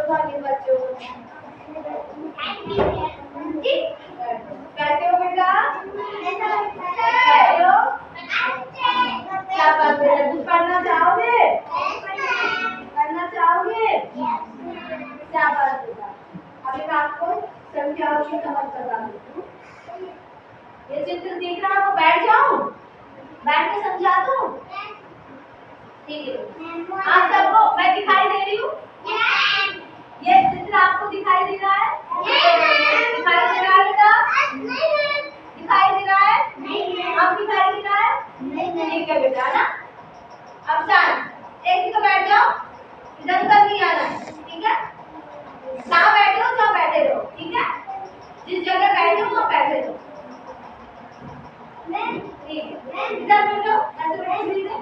था इन बच्चों को। कैसे हो बेटा? कैसे हो? क्या करते हैं? कुछ पढ़ना चाहोगे? पढ़ना चाहोगे? क्या बात बेटा? अभी मैं आपको संख्याओं की समझ बता देती हूँ। ये चित्र दिख रहा है, वो बैठ जाऊं? बैठ के समझा दूं? ठीक है। आप सबको मैं दिखाई दे रही हूँ? ये चित्र आपको दिखाई दे रहा है? दिखाई दे रहा है बेटा? दिखाई दे रहा है? अब दिखाई दे रहा है? ठीक है बेटा ना। अब शांत एक जगह बैठ जाओ, इधर उधर नहीं आना, ठीक है? जहाँ बैठे हो जहाँ बैठे रहो, ठीक है? जिस जगह बैठे हो वहाँ बैठे रहो। ठीक है, इधर बैठो, ऐसे बैठो, ठीक है?